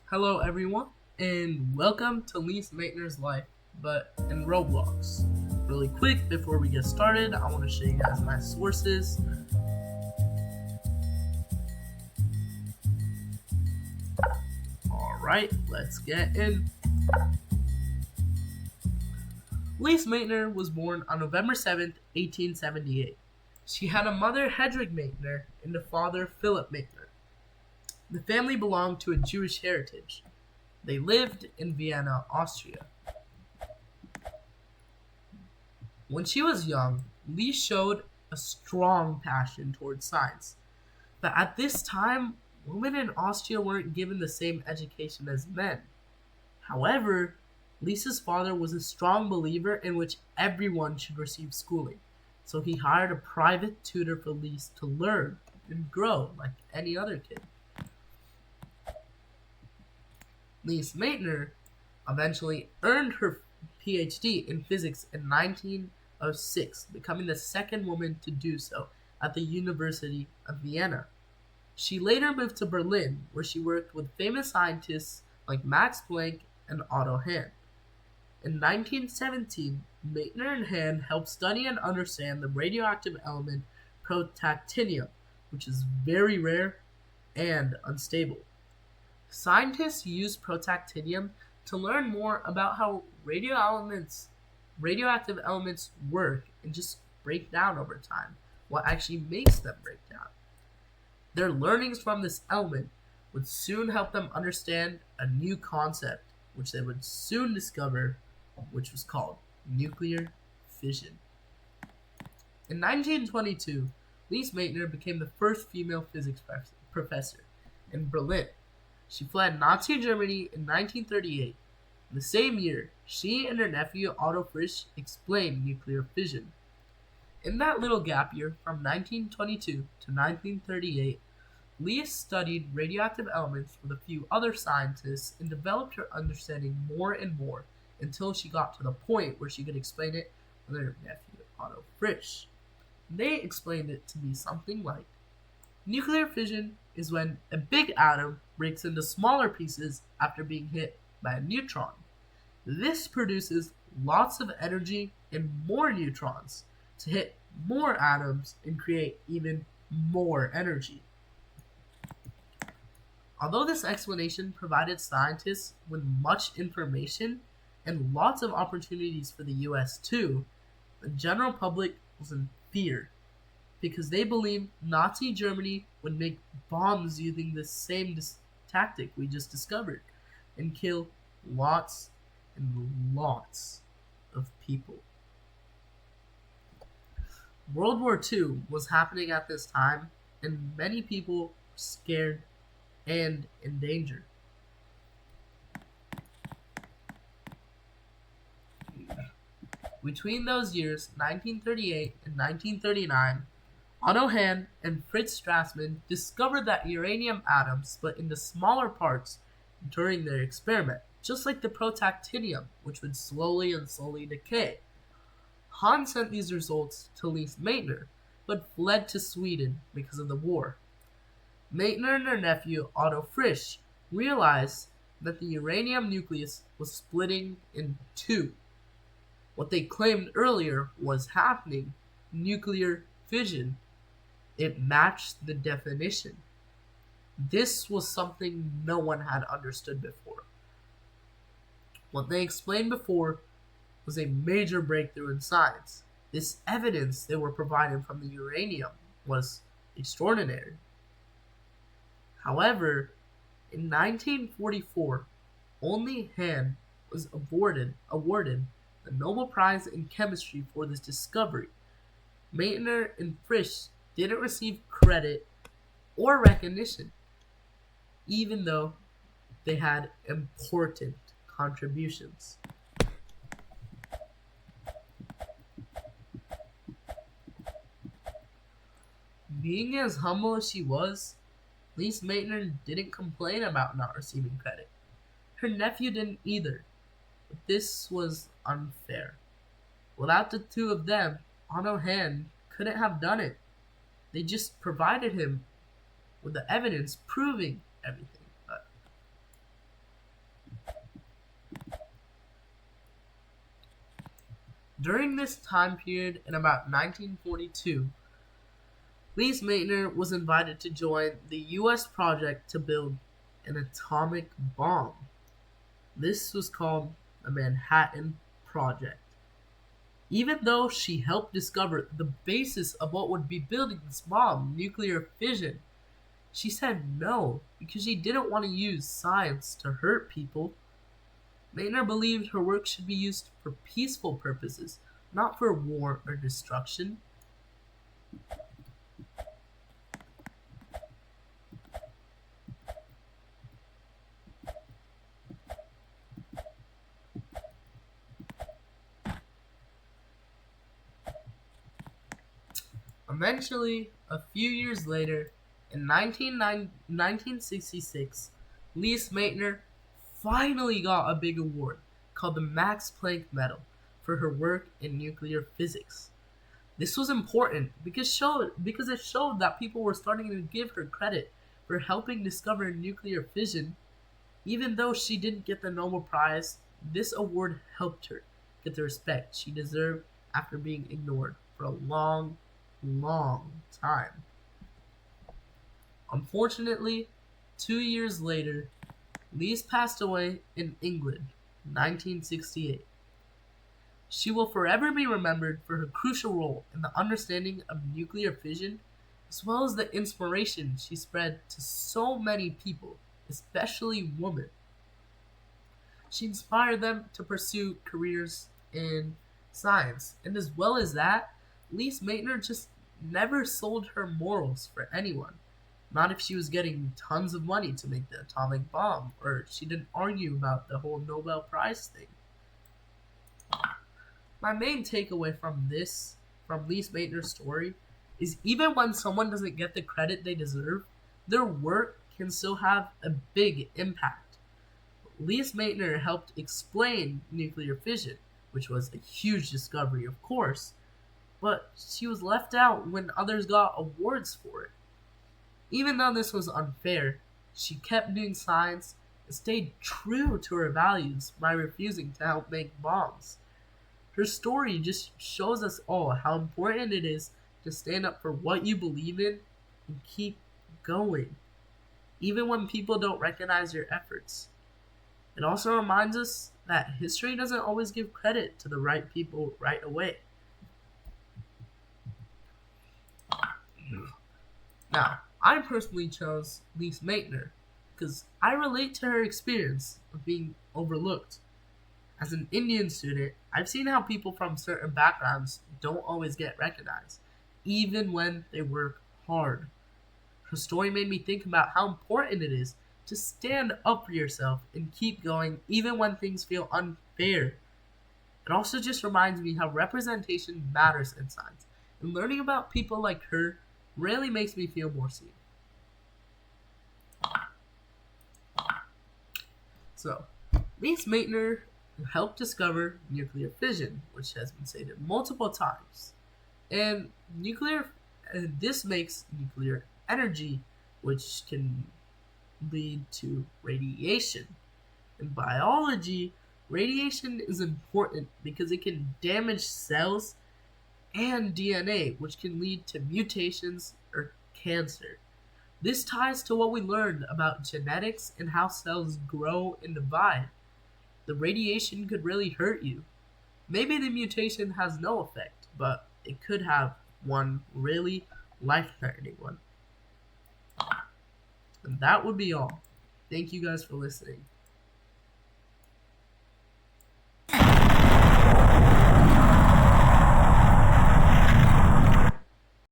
Hello, everyone, and welcome to Lise Maitner's Life, but in Roblox. Really quick, before we get started, I want to show you guys my sources. Alright, let's get in. Lise Maitner was born on November 7th, 1878. She had a mother, Hedwig Maitner, and a father, Philip Maitner. The family belonged to a Jewish heritage. They lived in Vienna, Austria. When she was young, Lee showed a strong passion towards science. But at this time, women in Austria weren't given the same education as men. However, Lisa's father was a strong believer in which everyone should receive schooling. So he hired a private tutor for Lise to learn and grow like any other kid. Lise Meitner eventually earned her PhD in physics in 1906, becoming the second woman to do so at the University of Vienna. She later moved to Berlin, where she worked with famous scientists like Max Planck and Otto Hahn. In 1917, Meitner and Hahn helped study and understand the radioactive element protactinium, which is very rare and unstable. Scientists use protactinium to learn more about how radioactive elements work and just break down over time, what actually makes them break down. Their learnings from this element would soon help them understand a new concept, which they would soon discover, which was called nuclear fission. In 1922, Lise Meitner became the first female physics professor in Berlin. She fled Nazi Germany in 1938. The same year, she and her nephew Otto Frisch explained nuclear fission. In that little gap year from 1922 to 1938, Lise studied radioactive elements with a few other scientists and developed her understanding more and more until she got to the point where she could explain it with her nephew Otto Frisch. They explained it to be something like nuclear fission is when a big atom breaks into smaller pieces after being hit by a neutron. This produces lots of energy and more neutrons to hit more atoms and create even more energy. Although this explanation provided scientists with much information and lots of opportunities for the US too, the general public was in fear because they believed Nazi Germany would make bombs using the same tactic we just discovered and kill lots and lots of people. World War II was happening at this time, and many people were scared and in danger. Between those years, 1938 and 1939, Otto Hahn and Fritz Strassmann discovered that uranium atoms split into smaller parts during their experiment, just like the protactinium, which would slowly decay. Hahn sent these results to Lise Meitner, but fled to Sweden because of the war. Meitner and her nephew Otto Frisch realized that the uranium nucleus was splitting in two. What they claimed earlier was happening, nuclear fission. It matched the definition. This was something no one had understood before. What they explained before was a major breakthrough in science. This evidence they were providing from the uranium was extraordinary. However, in 1944, only Hahn was awarded the Nobel Prize in Chemistry for this discovery. Meitner and Frisch didn't receive credit or recognition, even though they had important contributions. Being as humble as she was, Lise Meitner didn't complain about not receiving credit. Her nephew didn't either, but this was unfair. Without the two of them, Otto Hahn couldn't have done it. They just provided him with the evidence proving everything. But During this time period in about 1942, Lise Meitner was invited to join the US project to build an atomic bomb. This was called the Manhattan Project. Even though she helped discover the basis of what would be building this bomb, nuclear fission, she said no because she didn't want to use science to hurt people. Meitner believed her work should be used for peaceful purposes, not for war or destruction. Eventually, a few years later, in 1966, Lise Meitner finally got a big award called the Max Planck Medal for her work in nuclear physics. This was important because it showed that people were starting to give her credit for helping discover nuclear fission. Even though she didn't get the Nobel Prize, this award helped her get the respect she deserved after being ignored for a long time. Unfortunately, 2 years later, Lise passed away in England, 1968. She will forever be remembered for her crucial role in the understanding of nuclear fission, as well as the inspiration she spread to so many people, especially women. She inspired them to pursue careers in science, and as well as that, Lise Meitner just never sold her morals for anyone. Not if she was getting tons of money to make the atomic bomb, or she didn't argue about the whole Nobel Prize thing. My main takeaway from Lise Meitner's story, is even when someone doesn't get the credit they deserve, their work can still have a big impact. Lise Meitner helped explain nuclear fission, which was a huge discovery, of course, but she was left out when others got awards for it. Even though this was unfair, she kept doing science and stayed true to her values by refusing to help make bombs. Her story just shows us all how important it is to stand up for what you believe in and keep going, even when people don't recognize your efforts. It also reminds us that history doesn't always give credit to the right people right away. Now, I personally chose Lise Meitner because I relate to her experience of being overlooked. As an Indian student, I've seen how people from certain backgrounds don't always get recognized, even when they work hard. Her story made me think about how important it is to stand up for yourself and keep going even when things feel unfair. It also just reminds me how representation matters in science, and learning about people like her really makes me feel more seen. So, Lise Meitner helped discover nuclear fission, which has been stated multiple times. And this makes nuclear energy, which can lead to radiation. In biology, radiation is important because it can damage cells and DNA, which can lead to mutations or cancer. This ties to what we learned about genetics and how cells grow and divide. The radiation could really hurt you. Maybe the mutation has no effect, but it could have one really life-threatening one. And that would be all. Thank you guys for listening.